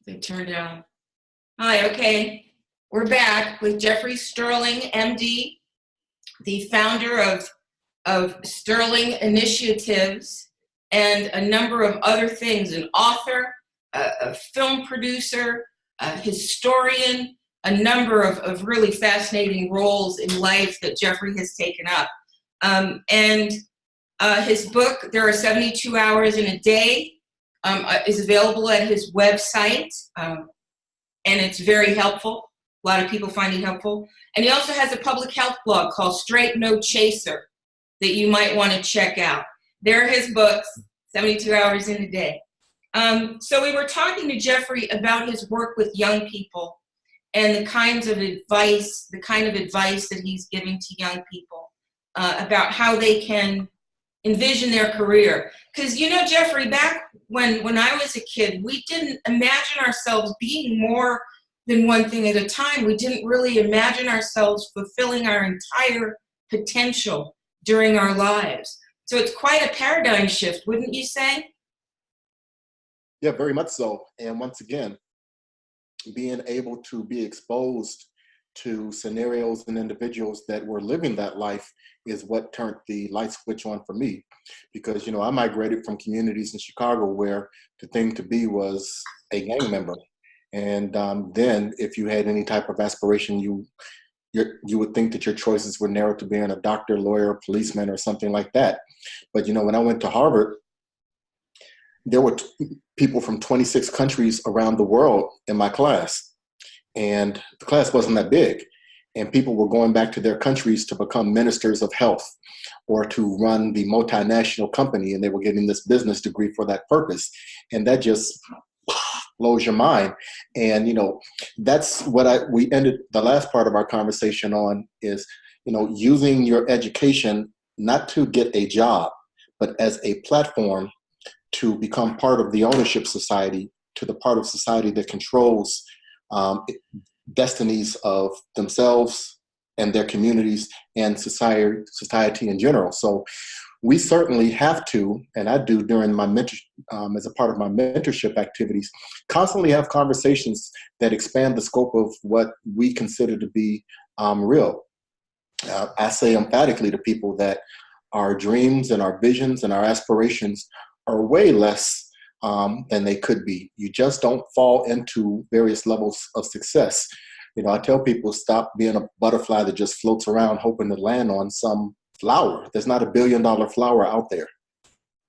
They turned out. Hi, okay. We're back with Jeffrey Sterling, MD, the founder of Sterling Initiatives and a number of other things, an author, a film producer, a historian, a number of really fascinating roles in life that Jeffrey has taken up. And his book, There Are 72 Hours in a Day, is available at his website, and it's very helpful. A lot of people find it helpful. And he also has a public health blog called Straight No Chaser that you might want to check out. There are his books, 72 Hours in a Day. So we were talking to Jeffrey about his work with young people and the kind of advice that he's giving to young people about how they can envision their career. Because, you know, Jeffrey, back when I was a kid, we didn't imagine ourselves being more than one thing at a time. We didn't really imagine ourselves fulfilling our entire potential during our lives. So it's quite a paradigm shift, wouldn't you say? Yeah, very much so. And once again, being able to be exposed to scenarios and individuals that were living that life is what turned the light switch on for me. Because, you know, I migrated from communities in Chicago where the thing to be was a gang member. And then if you had any type of aspiration, you would think that your choices were narrowed to being a doctor, lawyer, policeman, or something like that. But, you know, when I went to Harvard, there were people from 26 countries around the world in my class. And the class wasn't that big. And people were going back to their countries to become ministers of health or to run the multinational company. And they were getting this business degree for that purpose. And that just blows your mind. And, you know, that's what we ended the last part of our conversation on is, you know, using your education not to get a job, but as a platform to become part of the ownership society, to the part of society that controls destinies of themselves and their communities and society in general. So we certainly have to, and I do during my as a part of my mentorship activities, constantly have conversations that expand the scope of what we consider to be real. I say emphatically to people that our dreams and our visions and our aspirations are way less than they could be. You just don't fall into various levels of success. You know, I tell people stop being a butterfly that just floats around hoping to land on some flower. There's not $1 billion flower out there.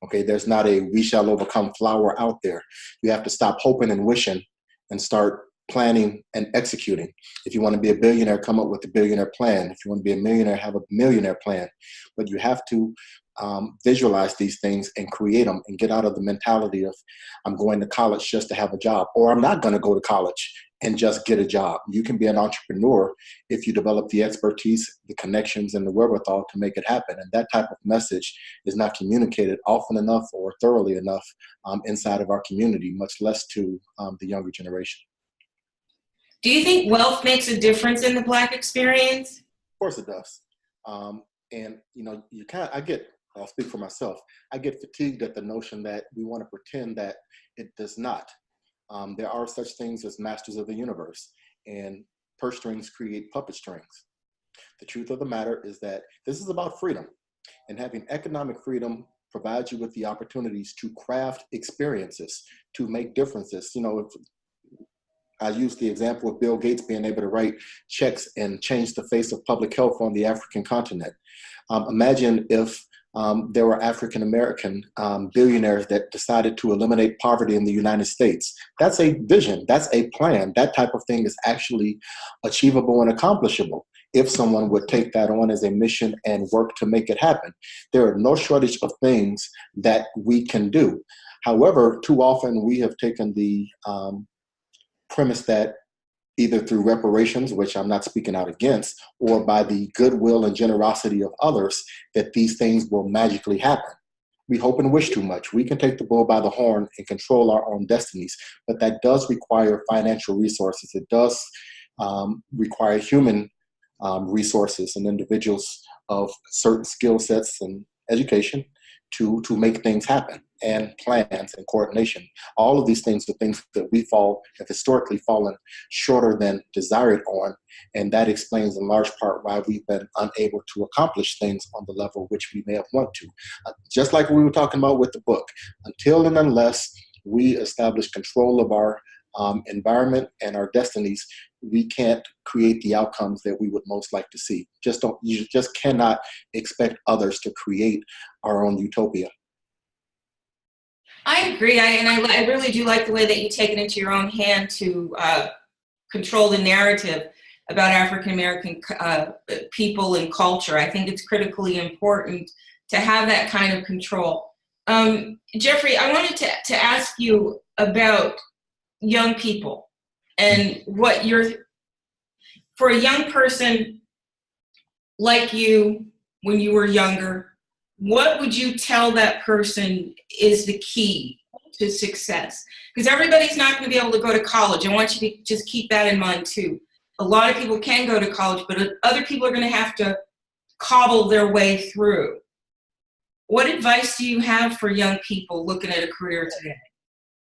Okay, there's not a we shall overcome flower out there. You have to stop hoping and wishing and start planning and executing. If you want to be a billionaire, come up with a billionaire plan. If you want to be a millionaire, have a millionaire plan. But you have to visualize these things and create them and get out of the mentality of I'm going to college just to have a job, or I'm not going to go to college and just get a job. You can be an entrepreneur if you develop the expertise, the connections, and the wherewithal to make it happen. And that type of message is not communicated often enough or thoroughly enough inside of our community, much less to the younger generation. Do you think wealth makes a difference in the Black experience? Of course it does. And, you know, I'll speak for myself. I get fatigued at the notion that we want to pretend that it does not. There are such things as masters of the universe, and purse strings create puppet strings. The truth of the matter is that this is about freedom, and having economic freedom provides you with the opportunities to craft experiences, to make differences. You know, I use the example of Bill Gates being able to write checks and change the face of public health on the African continent. Imagine if there were African-American billionaires that decided to eliminate poverty in the United States. That's a vision, that's a plan. That type of thing is actually achievable and accomplishable if someone would take that on as a mission and work to make it happen. There are no shortage of things that we can do. However, too often we have taken the premise that either through reparations, which I'm not speaking out against, or by the goodwill and generosity of others, that these things will magically happen. We hope and wish too much. We can take the bull by the horn and control our own destinies, but that does require financial resources. It does require human resources and individuals of certain skill sets and education to make things happen. and plans and coordination. All of these things are things that we have historically fallen shorter than desired on. And that explains in large part why we've been unable to accomplish things on the level which we may have wanted to. Just like we were talking about with the book, until and unless we establish control of our environment and our destinies, we can't create the outcomes that we would most like to see. You just cannot expect others to create our own utopia. I agree. I really do like the way that you take it into your own hand to control the narrative about African American people and culture. I think it's critically important to have that kind of control. Jeffrey, I wanted to ask you about young people and what for a young person like you when you were younger, what would you tell that person is the key to success? Because everybody's not going to be able to go to college. I want you to just keep that in mind too. A lot of people can go to college, but other people are going to have to cobble their way through. What advice do you have for young people looking at a career today?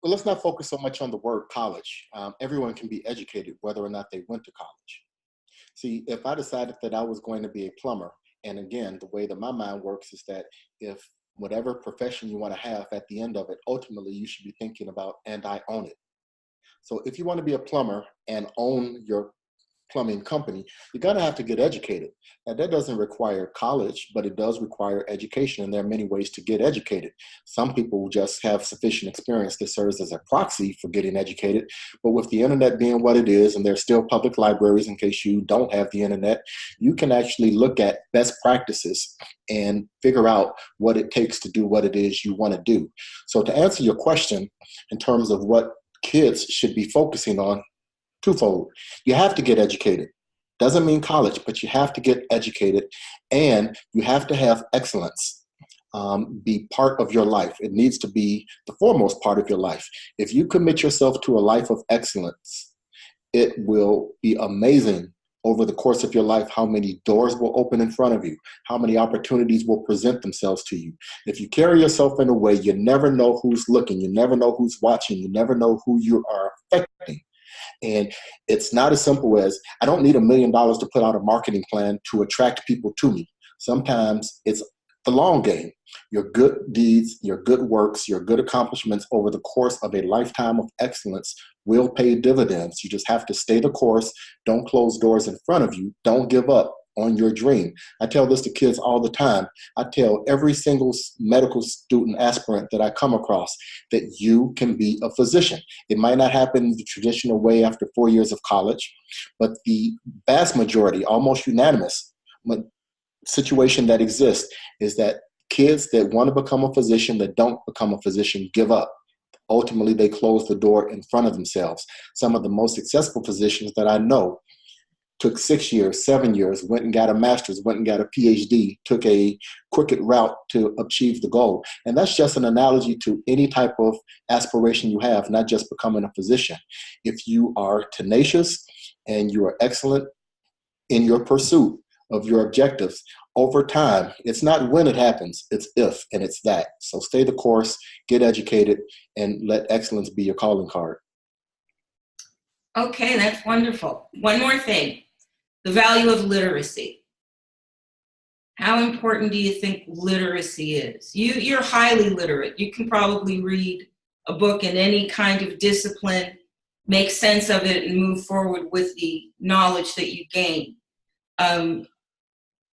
Well, let's not focus so much on the word college. Everyone can be educated, whether or not they went to college. See, if I decided that I was going to be a plumber, and again, the way that my mind works is that if whatever profession you want to have at the end of it, ultimately you should be thinking about, and I own it. So if you want to be a plumber and own your plumbing company, you're going to have to get educated. Now, that doesn't require college, but it does require education, and there are many ways to get educated. Some people just have sufficient experience that serves as a proxy for getting educated, but with the internet being what it is, and there's still public libraries in case you don't have the internet, you can actually look at best practices and figure out what it takes to do what it is you want to do. So to answer your question in terms of what kids should be focusing on, twofold. You have to get educated. Doesn't mean college, but you have to get educated, and you have to have excellence be part of your life. It needs to be the foremost part of your life. If you commit yourself to a life of excellence, it will be amazing over the course of your life how many doors will open in front of you, how many opportunities will present themselves to you. If you carry yourself in a way, you never know who's looking, you never know who's watching, you never know who you are affecting. And it's not as simple as, I don't need $1 million to put out a marketing plan to attract people to me. Sometimes it's the long game. Your good deeds, your good works, your good accomplishments over the course of a lifetime of excellence will pay dividends. You just have to stay the course. Don't close doors in front of you. Don't give up on your dream. I tell this to kids all the time. I tell every single medical student aspirant that I come across that you can be a physician. It might not happen the traditional way after 4 years of college, but the vast majority, almost unanimous situation that exists is that kids that want to become a physician, that don't become a physician, give up. Ultimately, they close the door in front of themselves. Some of the most successful physicians that I know took 6 years, 7 years, went and got a master's, went and got a PhD, took a crooked route to achieve the goal. And that's just an analogy to any type of aspiration you have, not just becoming a physician. If you are tenacious and you are excellent in your pursuit of your objectives, over time, it's not when it happens, it's if, and it's that. So stay the course, get educated, and let excellence be your calling card. Okay, that's wonderful. One more thing. The value of literacy. How important do you think literacy is? You're highly literate. You can probably read a book in any kind of discipline, make sense of it, and move forward with the knowledge that you gain.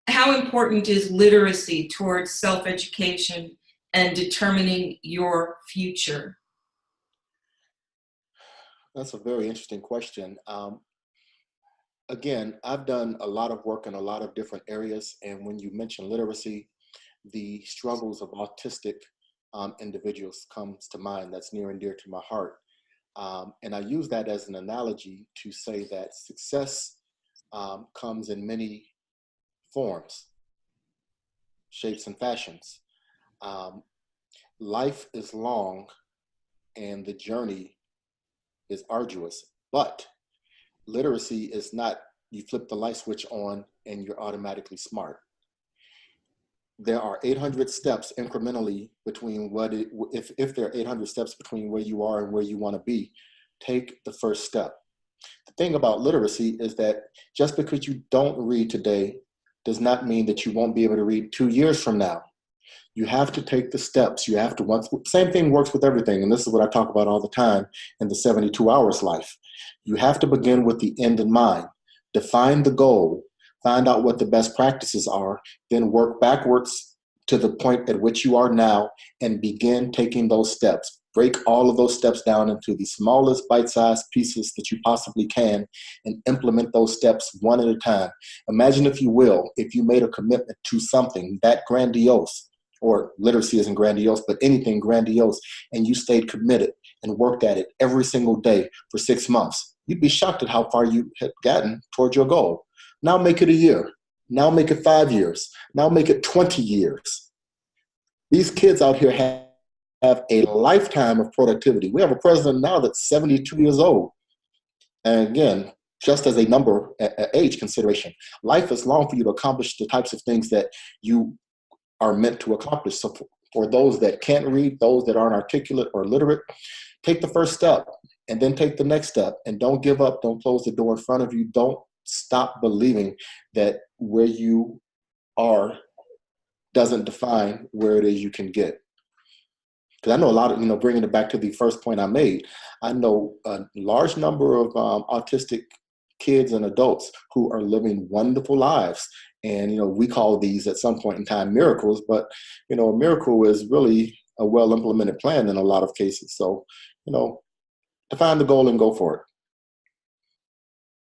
How important is literacy towards self-education and determining your future? That's a very interesting question. Again, I've done a lot of work in a lot of different areas, and when you mention literacy, the struggles of autistic individuals comes to mind. That's near and dear to my heart. And I use that as an analogy to say that success comes in many forms, shapes, and fashions. Life is long and the journey is arduous, but literacy is not, you flip the light switch on and you're automatically smart. there are 800 steps incrementally between if there are 800 steps between where you are and where you want to be, take the first step. The thing about literacy is that just because you don't read today does not mean that you won't be able to read 2 years from now. You have to take the steps. You have to, same thing works with everything. And this is what I talk about all the time in the 72 hours life. You have to begin with the end in mind. Define the goal, find out what the best practices are, then work backwards to the point at which you are now and begin taking those steps. Break all of those steps down into the smallest bite-sized pieces that you possibly can and implement those steps one at a time. Imagine, if you will, if you made a commitment to something that grandiose, or literacy isn't grandiose, but anything grandiose, and you stayed committed and worked at it every single day for 6 months, you'd be shocked at how far you had gotten towards your goal. Now make it a year. Now make it 5 years. Now make it 20 years. These kids out here have a lifetime of productivity. We have a president now that's 72 years old. And again, just as a number, age consideration, life is long for you to accomplish the types of things that you are meant to accomplish. So for those that can't read, those that aren't articulate or literate, take the first step and then take the next step, and don't give up. Don't close the door in front of you. Don't stop believing that where you are doesn't define where it is you can get. Because I know a lot of, bringing it back to the first point I made, I know a large number of autistic kids and adults who are living wonderful lives. And, we call these at some point in time miracles, but, a miracle is really a well-implemented plan in a lot of cases. So, define the goal and go for it.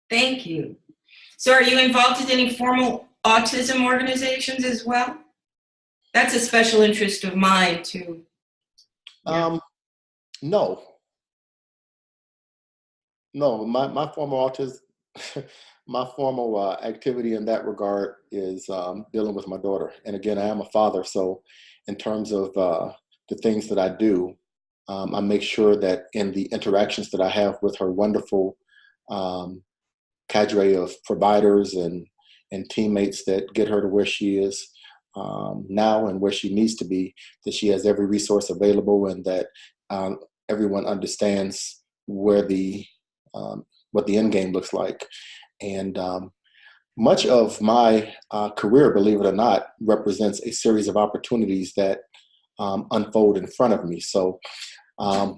Thank you. So are you involved in any formal autism organizations as well? That's a special interest of mine too. No. My formal autism, my formal activity in that regard is dealing with my daughter. And again, I am a father. So in terms of the things that I do, I make sure that in the interactions that I have with her wonderful cadre of providers and teammates that get her to where she is now and where she needs to be, that she has every resource available, and that everyone understands where what the end game looks like. And much of my career, believe it or not, represents a series of opportunities that unfold in front of me. So I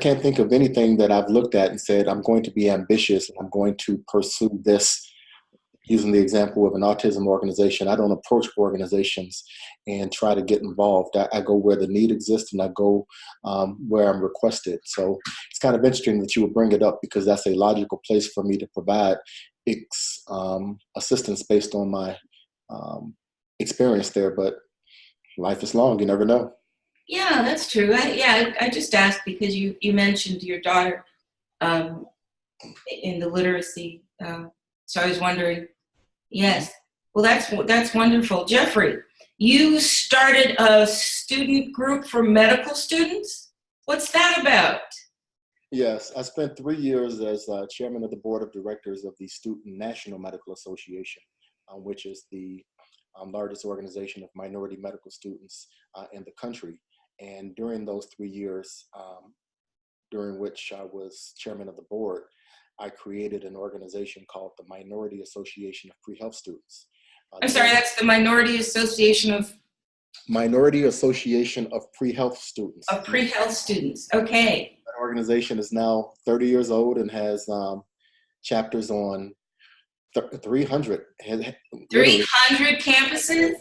can't think of anything that I've looked at and said, I'm going to be ambitious and I'm going to pursue this. Using the example of an autism organization, I don't approach organizations and try to get involved. I go where the need exists, and I go where I'm requested. So it's kind of interesting that you would bring it up, because that's a logical place for me to provide assistance based on my experience there. But life is long, you never know. Yeah, that's true. I just asked because you mentioned your daughter in the literacy. So I was wondering. Yes. Well, that's wonderful. Jeffrey, you started a student group for medical students? What's that about? Yes, I spent 3 years as chairman of the board of directors of the Student National Medical Association, which is the largest organization of minority medical students in the country. And during those 3 years, during which I was chairman of the board, I created an organization called the Minority Association of Pre-Health Students. I'm sorry, that's the Minority Association of Pre-Health Students. Of pre-health students, okay. That organization is now 30 years old and has chapters on 300. 300 campuses?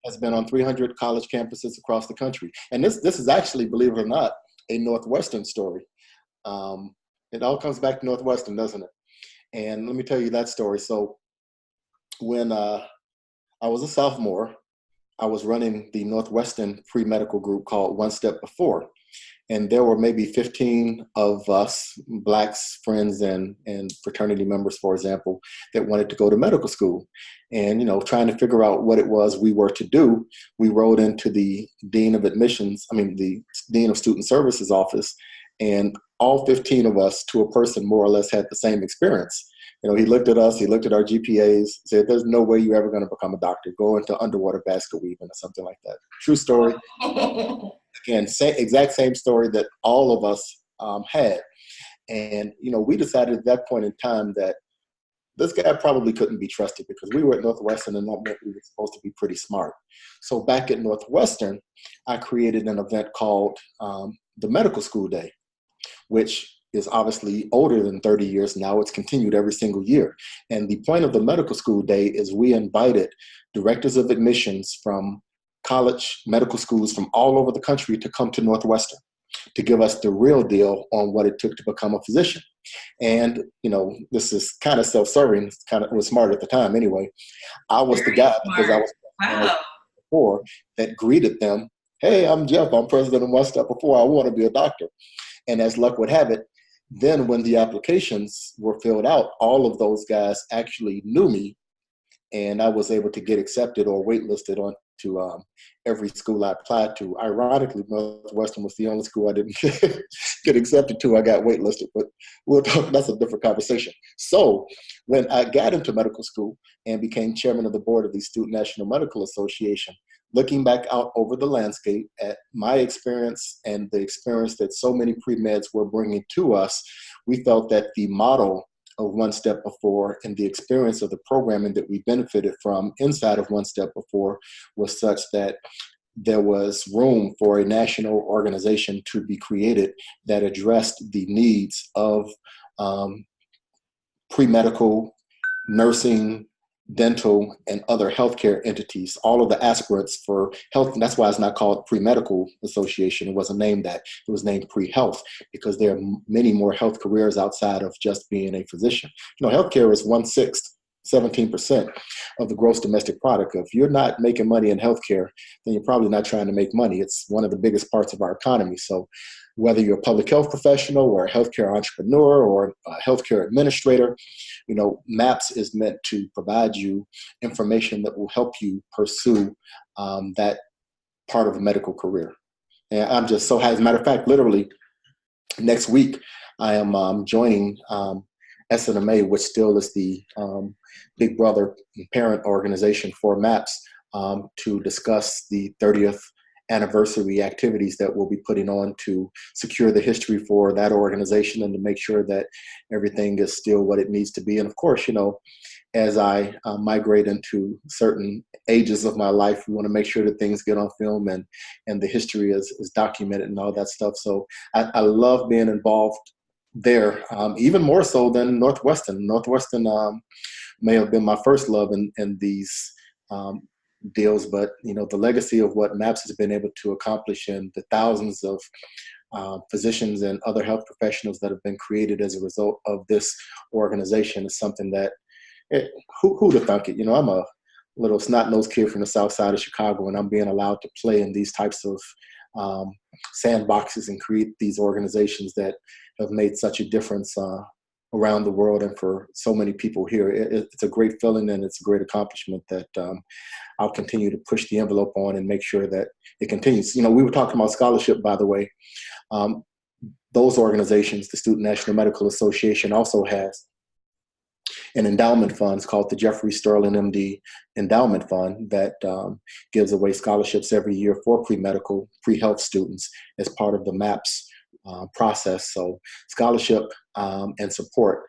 Has been on 300 college campuses across the country. And this is actually, believe it or not, a Northwestern story. It all comes back to Northwestern, doesn't it? And let me tell you that story. So when I was a sophomore, I was running the Northwestern pre-medical group called One Step Before. And there were maybe 15 of us, Blacks, friends, and fraternity members, for example, that wanted to go to medical school. And, trying to figure out what it was we were to do, we rode into the Dean of the Dean of Student Services office, and all 15 of us, to a person, more or less had the same experience. He looked at us, he looked at our GPAs, said, there's no way you're ever going to become a doctor. Go into underwater basket weaving or something like that. True story. Again, exact same story that all of us had. And, we decided at that point in time that this guy probably couldn't be trusted because we were at Northwestern and we were supposed to be pretty smart. So back at Northwestern, I created an event called the Medical School Day, which is obviously older than 30 years now. It's continued every single year. And the point of the Medical School Day is we invited directors of admissions from college medical schools from all over the country to come to Northwestern to give us the real deal on what it took to become a physician. And, this is kind of self-serving, was smart at the time anyway. I was the guy because I was before that greeted them. Hey, I'm Jeff. I'm president of One Step Before. I want to be a doctor. And as luck would have it, then when the applications were filled out, all of those guys actually knew me, and I was able to get accepted or waitlisted on to every school I applied to. Ironically, Northwestern was the only school I didn't get accepted to. I got waitlisted, but we'll talk. That's a different conversation. So when I got into medical school and became chairman of the board of the Student National Medical Association, looking back out over the landscape at my experience and the experience that so many pre-meds were bringing to us, we felt that the model of One Step Before and the experience of the programming that we benefited from inside of One Step Before was such that there was room for a national organization to be created that addressed the needs of pre-medical, nursing, dental, and other healthcare entities, all of the aspirants for health. And that's why it's not called Pre-Medical Association. It wasn't named that. It was named Pre-Health because there are many more health careers outside of just being a physician. Healthcare is 1/6, 17% of the gross domestic product. If you're not making money in healthcare, then you're probably not trying to make money. It's one of the biggest parts of our economy. So whether you're a public health professional or a healthcare entrepreneur or a healthcare administrator, MAPS is meant to provide you information that will help you pursue that part of a medical career. And I'm just so happy. As a matter of fact, literally next week, I am joining SNMA, which still is the big brother and parent organization for MAPS, to discuss the 30th anniversary activities that we'll be putting on to secure the history for that organization and to make sure that everything is still what it needs to be. And of course, as I migrate into certain ages of my life, we want to make sure that things get on film and the history is documented and all that stuff. So I love being involved there, even more so than Northwestern. Northwestern may have been my first love in these deals, but the legacy of what MAPS has been able to accomplish and the thousands of physicians and other health professionals that have been created as a result of this organization is something that who'd have thunk it? I'm a little snot-nosed kid from the south side of Chicago, and I'm being allowed to play in these types of sandboxes and create these organizations that have made such a difference around the world and for so many people here. It's a great feeling and it's a great accomplishment that I'll continue to push the envelope on and make sure that it continues. We were talking about scholarship, by the way. Those organizations, the Student National Medical Association also has an endowment fund. It's called the Jeffrey Sterling MD Endowment Fund that gives away scholarships every year for pre-medical, pre-health students as part of the MAPS process. So scholarship and support,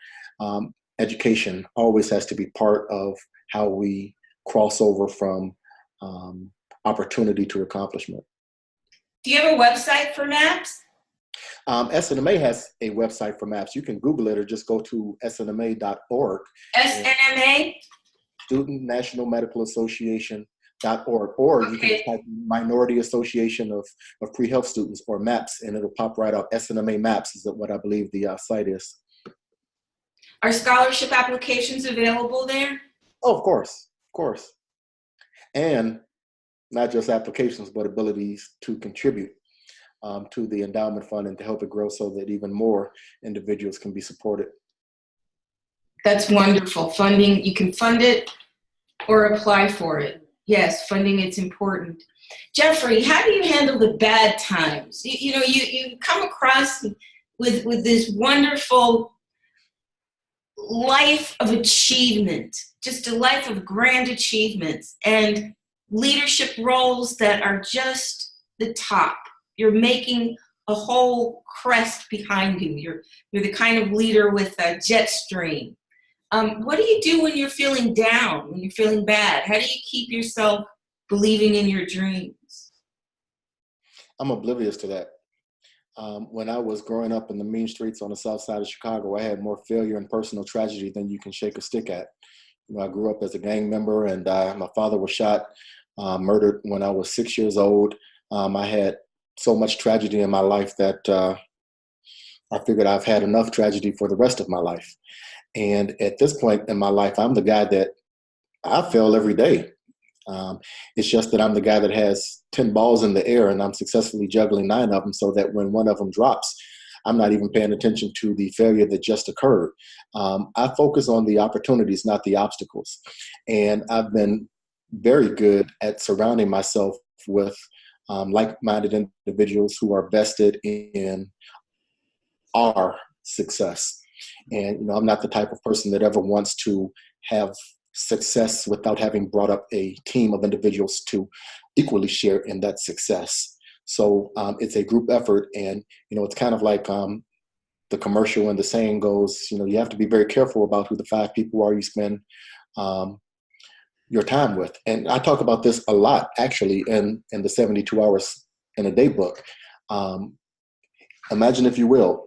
education always has to be part of how we cross over from opportunity to accomplishment. Do you have a website for MAPS? SNMA has a website for MAPS. You can Google it or just go to snma.org. SNMA? Student National Medical Association.org, or you can type Minority Association of Pre-Health Students or MAPS, and it'll pop right up. SNMA MAPS is what I believe the site is. Are scholarship applications available there? Oh, of course. And not just applications, but abilities to contribute to the endowment fund and to help it grow so that even more individuals can be supported. That's wonderful. Funding, you can fund it or apply for it. Yes, funding, it's important. Jeffrey, how do you handle the bad times? You come across with this wonderful life of achievement, just a life of grand achievements and leadership roles that are just the top. You're making a whole crest behind you. You're the kind of leader with a jet stream. What do you do when you're feeling down, when you're feeling bad? How do you keep yourself believing in your dreams? I'm oblivious to that. When I was growing up in the mean streets on the south side of Chicago, I had more failure and personal tragedy than you can shake a stick at. You know, I grew up as a gang member, and my father was shot, murdered when I was 6 years old. I had so much tragedy in my life that I figured I've had enough tragedy for the rest of my life. And at this point in my life, I'm the guy that I fail every day. It's just that I'm the guy that has 10 balls in the air and I'm successfully juggling 9 of them, so that when one of them drops, I'm not even paying attention to the failure that just occurred. I focus on the opportunities, not the obstacles. And I've been very good at surrounding myself with like-minded individuals who are vested in our success. And, you know, I'm not the type of person that ever wants to have success without having brought up a team of individuals to equally share in that success. So it's a group effort. And, you know, it's kind of like the commercial and the saying goes, you know, you have to be very careful about who the 5 people are you spend your time with. And I talk about this a lot, actually, in the 72 Hours in a Day book. Imagine, if you will,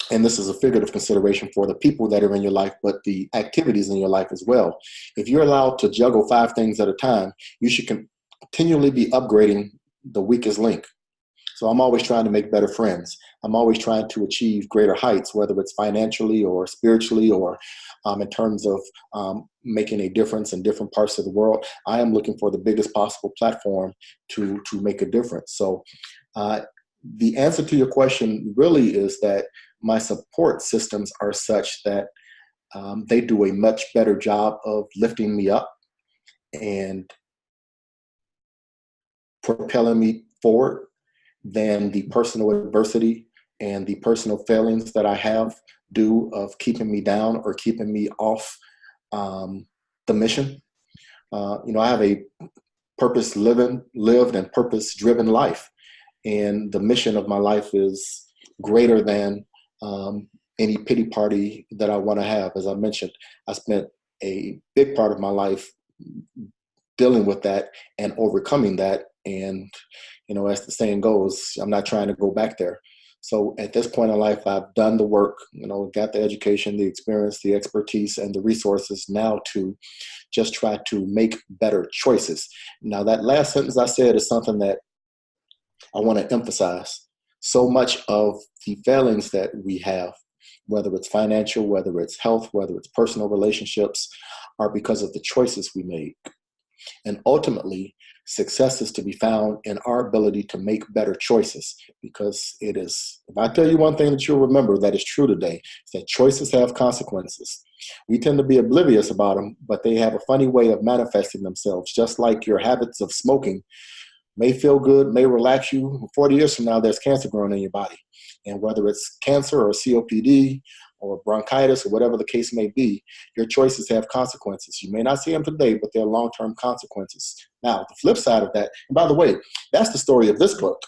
and this is a figurative consideration for the people that are in your life, but the activities in your life as well. If you're allowed to juggle 5 things at a time, you should continually be upgrading the weakest link. So I'm always trying to make better friends. I'm always trying to achieve greater heights, whether it's financially or spiritually or in terms of making a difference in different parts of the world. I am looking for the biggest possible platform to make a difference. So the answer to your question really is that my support systems are such that they do a much better job of lifting me up and propelling me forward than the personal adversity and the personal failings that I have do of keeping me down or keeping me off the mission. You know, I have a lived and purpose-driven life. And the mission of my life is greater than any pity party that I want to have. As I mentioned, I spent a big part of my life dealing with that and overcoming that. And, you know, as the saying goes, I'm not trying to go back there. So at this point in life, I've done the work, you know, got the education, the experience, the expertise, and the resources now to just try to make better choices. Now, that last sentence I said is something that I want to emphasize. So much of the failings that we have, whether it's financial, whether it's health, whether it's personal relationships, are because of the choices we make. And ultimately, success is to be found in our ability to make better choices, because it is, if I tell you one thing that you'll remember that is true today, is that choices have consequences. We tend to be oblivious about them, but they have a funny way of manifesting themselves, just like your habits of smoking may feel good, may relax you. 40 years from now, there's cancer growing in your body. And whether it's cancer or COPD or bronchitis or whatever the case may be, your choices have consequences. You may not see them today, but they're long-term consequences. Now, the flip side of that, and by the way, that's the story of this book.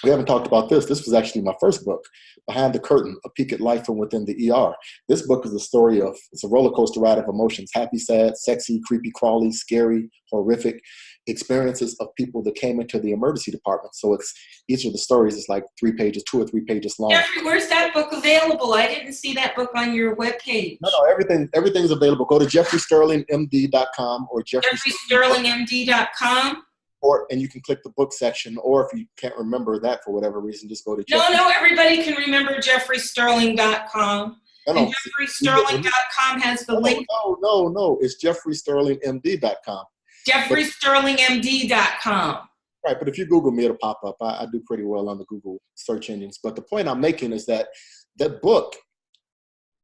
We haven't talked about this. This was actually my first book, Behind the Curtain, A Peek at Life from Within the ER. This book is the story of, it's a roller coaster ride of emotions, happy, sad, sexy, creepy, crawly, scary, horrific experiences of people that came into the emergency department. So it's, each of the stories is like 3 pages, 2 or 3 pages long. Jeffrey, where's that book available? I didn't see that book on your webpage. No, everything's available. Go to jeffreysterlingmd.com or jeffreysterlingmd.com. And you can click the book section, or if you can't remember that for whatever reason, just go to No, everybody can remember jeffreysterling.com. No, and jeffreysterling.com has the link. No, it's jeffreysterlingmd.com. jeffreysterlingmd.com. Right, but if you Google me, it'll pop up. I do pretty well on the Google search engines. But the point I'm making is that that book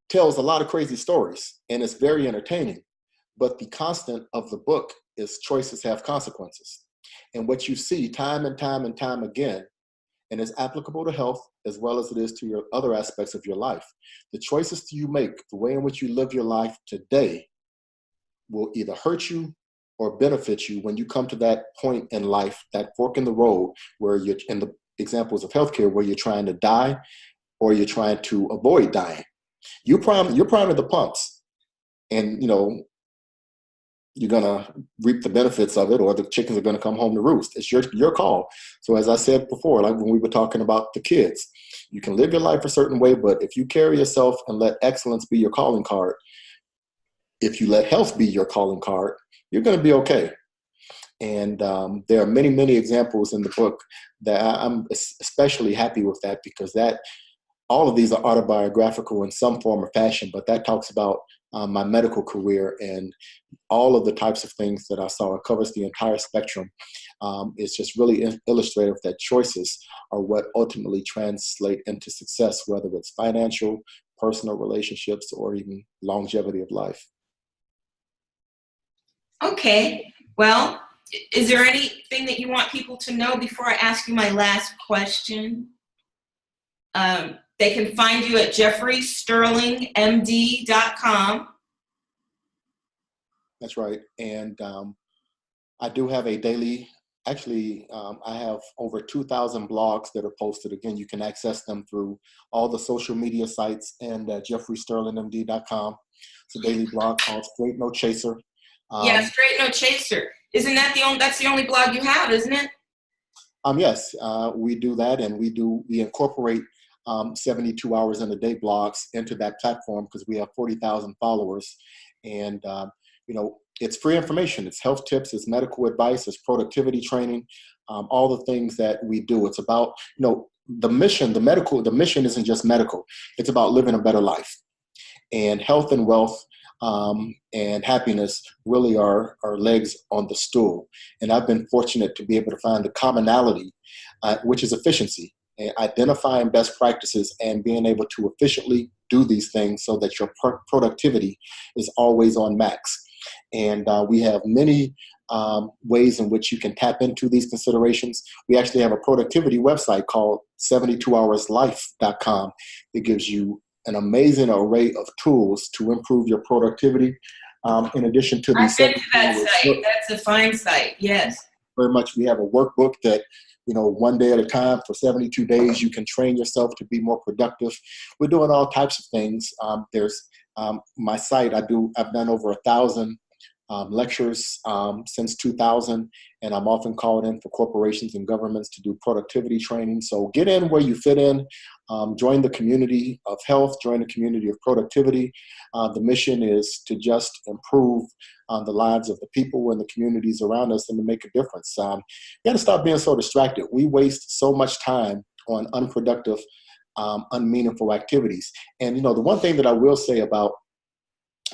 tells a lot of crazy stories, and it's very entertaining. But the constant of the book is choices have consequences. And what you see time and time and time again and it's applicable to health as well as it is to your other aspects of your life. The choices you make, the way in which you live your life today, will either hurt you or benefit you when you come to that point in life, that fork in the road, where you're, in the examples of healthcare, where you're trying to die or you're trying to avoid dying. You're priming the pumps, and you're gonna reap the benefits of it, or the chickens are gonna come home to roost. It's your call. So as I said before, like when we were talking about the kids, you can live your life a certain way, but if you carry yourself and let excellence be your calling card, if you let health be your calling card, you're gonna be okay. And there are many, many examples in the book that I'm especially happy with, that because that all of these are autobiographical in some form or fashion, but that talks about my medical career and all of the types of things that I saw. It covers the entire spectrum. It's just really illustrative that choices are what ultimately translate into success, whether it's financial, personal relationships, or even longevity of life. Okay. Well, is there anything that you want people to know before I ask you my last question? They can find you at jeffreysterlingmd.com. That's right. And I do have a daily, actually, I have over 2,000 blogs that are posted. Again, you can access them through all the social media sites and jeffreysterlingmd.com. It's a daily blog called Straight No Chaser. Yeah, Straight No Chaser. Isn't that that's the only blog you have, isn't it? Yes, we do that, and we incorporate 72 hours in a day blogs into that platform because we have 40,000 followers. And, it's free information. It's health tips, it's medical advice, it's productivity training, all the things that we do. It's about, the mission, the mission isn't just medical. It's about living a better life. And health and wealth and happiness really are legs on the stool. And I've been fortunate to be able to find the commonality, which is efficiency, and identifying best practices and being able to efficiently do these things so that your productivity is always on max. And we have many ways in which you can tap into these considerations. We actually have a productivity website called 72hourslife.com. It gives you an amazing array of tools to improve your productivity. In addition to I've been to that site. That's a fine site. Yes. Very much. We have a workbook that, one day at a time for 72 days, you can train yourself to be more productive. We're doing all types of things. There's my site. I've done over 1,000 lectures since 2000, and I'm often called in for corporations and governments to do productivity training. So get in where you fit in, join the community of health, join the community of productivity. The mission is to just improve the lives of the people and the communities around us and to make a difference. We got to stop being so distracted. We waste so much time on unproductive, unmeaningful activities. And, the one thing that I will say about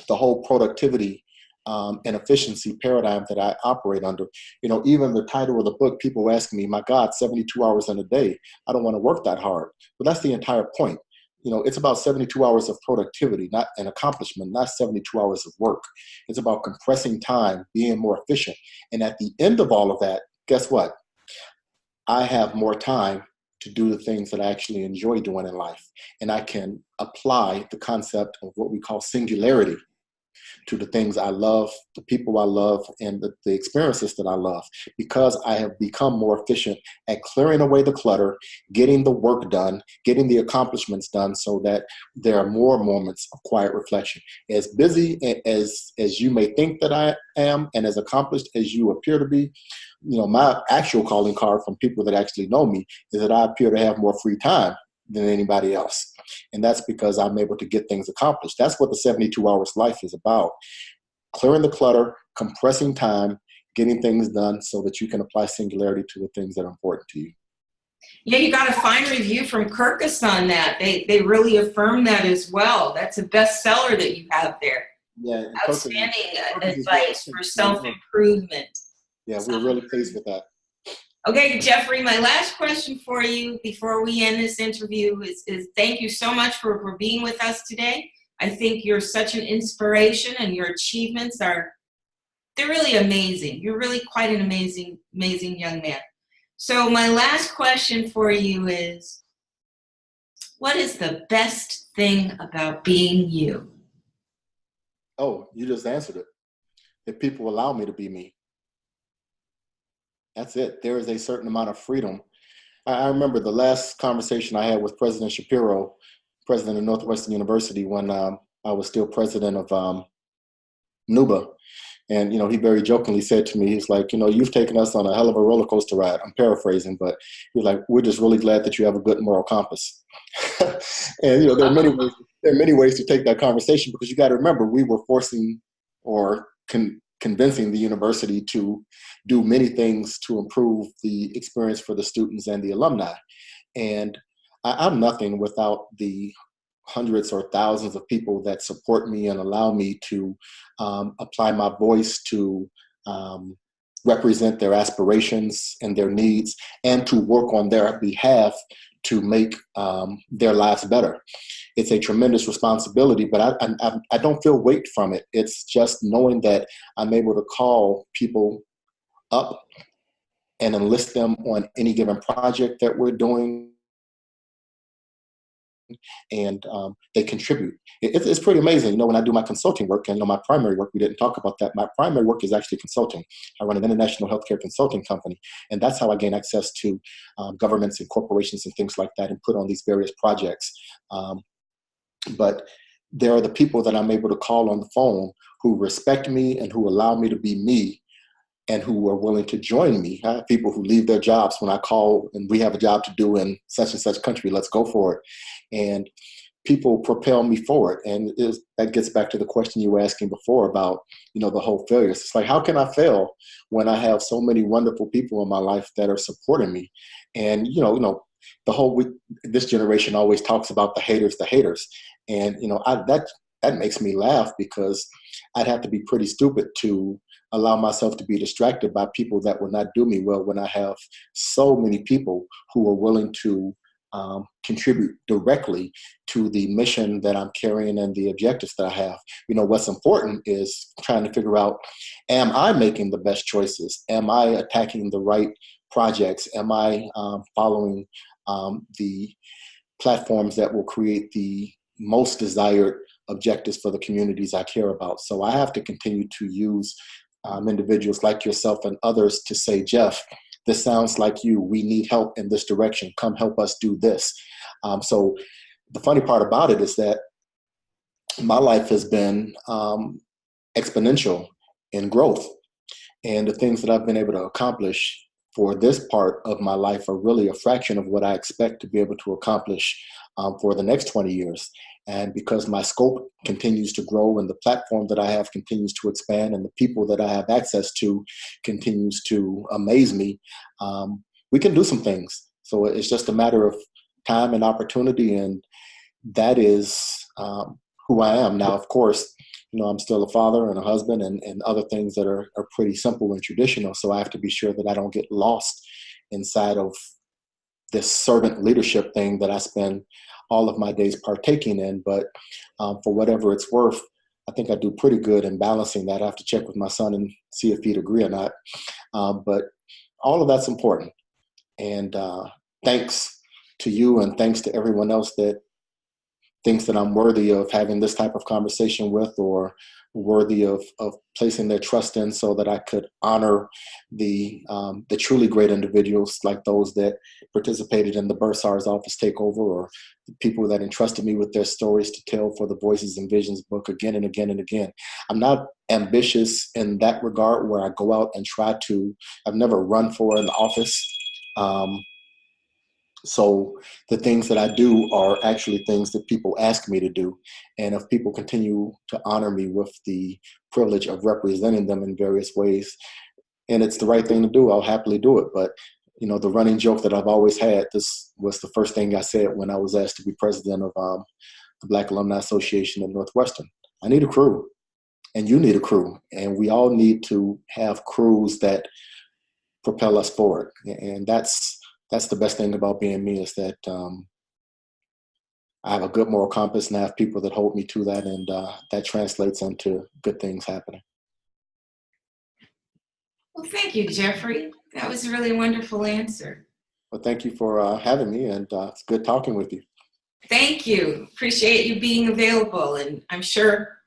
the whole productivity and efficiency paradigm that I operate under, even the title of the book, people ask me, my God, 72 hours in a day, I don't want to work that hard. But that's the entire point. It's about 72 hours of productivity, not an accomplishment, not 72 hours of work. It's about compressing time, being more efficient. And at the end of all of that, guess what? I have more time to do the things that I actually enjoy doing in life. And I can apply the concept of what we call singularity to the things I love, the people I love, and the experiences that I love, because I have become more efficient at clearing away the clutter, getting the work done, getting the accomplishments done, so that there are more moments of quiet reflection. As busy as you may think that I am, and as accomplished as you appear to be, my actual calling card from people that actually know me is that I appear to have more free time than anybody else. And that's because I'm able to get things accomplished. That's what the 72 hours life is about. Clearing the clutter, compressing time, getting things done so that you can apply singularity to the things that are important to you. Yeah, you got a fine review from Kirkus on that. They really affirm that as well. That's a bestseller that you have there. Yeah, outstanding advice for self-improvement. Yeah, we're really pleased with that. Okay, Jeffrey, my last question for you before we end this interview is thank you so much for being with us today. I think you're such an inspiration, and your achievements they're really amazing. You're really quite an amazing young man. So my last question for you is, what is the best thing about being you? Oh, you just answered it. If people allow me to be me, that's it. There is a certain amount of freedom. I remember the last conversation I had with President Shapiro, president of Northwestern University, when I was still president of NUBA. And, he very jokingly said to me, he's like, you've taken us on a hell of a roller coaster ride. I'm paraphrasing, but he's like, we're just really glad that you have a good moral compass. And, there are many ways to take that conversation, because you got to remember, we were forcing or convincing the university to do many things to improve the experience for the students and the alumni. And I'm nothing without the hundreds or thousands of people that support me and allow me to apply my voice to represent their aspirations and their needs, and to work on their behalf to make their lives better. It's a tremendous responsibility, but I don't feel weight from it. It's just knowing that I'm able to call people up and enlist them on any given project that we're doing, and they contribute. It's pretty amazing. When I do my consulting work, and my primary work, we didn't talk about that. My primary work is actually consulting. I run an international healthcare consulting company, and that's how I gain access to governments and corporations and things like that, and put on these various projects. But there are the people that I'm able to call on the phone who respect me and who allow me to be me, and who are willing to join me. I have people who leave their jobs when I call and we have a job to do in such and such country, let's go for it. And people propel me forward. And that gets back to the question you were asking before about, the whole failures. It's like, how can I fail when I have so many wonderful people in my life that are supporting me? And, this generation always talks about the haters. And, that makes me laugh, because I'd have to be pretty stupid to allow myself to be distracted by people that will not do me well, when I have so many people who are willing to contribute directly to the mission that I'm carrying and the objectives that I have. What's important is trying to figure out, am I making the best choices? Am I attacking the right projects? Am I following the platforms that will create the most desired objectives for the communities I care about? So I have to continue to use individuals like yourself and others to say, Jeff, this sounds like you. We need help in this direction. Come help us do this. So the funny part about it is that my life has been exponential in growth. And the things that I've been able to accomplish for this part of my life are really a fraction of what I expect to be able to accomplish for the next 20 years. And because my scope continues to grow, and the platform that I have continues to expand, and the people that I have access to continues to amaze me, we can do some things. So it's just a matter of time and opportunity, and that is who I am. Now, of course, I'm still a father and a husband and other things that are pretty simple and traditional. So I have to be sure that I don't get lost inside of this servant leadership thing that I spend all of my days partaking in. But for whatever it's worth, I think I do pretty good in balancing that. I have to check with my son and see if he'd agree or not. But all of that's important. And thanks to you, and thanks to everyone else that thinks that I'm worthy of having this type of conversation with, or worthy of placing their trust in, so that I could honor the truly great individuals like those that participated in the Bursar's office takeover, or the people that entrusted me with their stories to tell for the Voices and Visions book again and again and again. I'm not ambitious in that regard, where I go out and I've never run for an office. So the things that I do are actually things that people ask me to do. And if people continue to honor me with the privilege of representing them in various ways, and it's the right thing to do, I'll happily do it. But, the running joke that I've always had, this was the first thing I said when I was asked to be president of the Black Alumni Association at Northwestern. I need a crew, and you need a crew. And we all need to have crews that propel us forward. And that's the best thing about being me, is that I have a good moral compass, and I have people that hold me to that, and that translates into good things happening. Well, thank you, Jeffrey. That was a really wonderful answer. Well, thank you for having me, and it's good talking with you. Thank you. Appreciate you being available, and I'm sure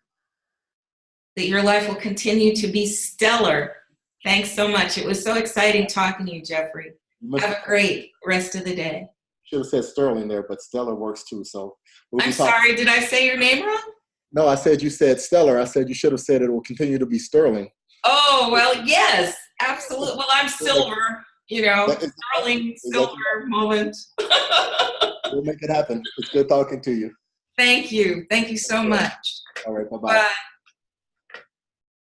that your life will continue to be stellar. Thanks so much. It was so exciting talking to you, Jeffrey. Have a great rest of the day. Should have said Sterling there, but Stellar works too. So I'm sorry, did I say your name wrong? No, I said you said Stellar. I said you should have said it will continue to be Sterling. Oh, well, yes, absolutely. Well, I'm silver, sterling, silver moment. We'll make it happen. It's good talking to you. Thank you. Thank you so much. All right, bye-bye. Bye.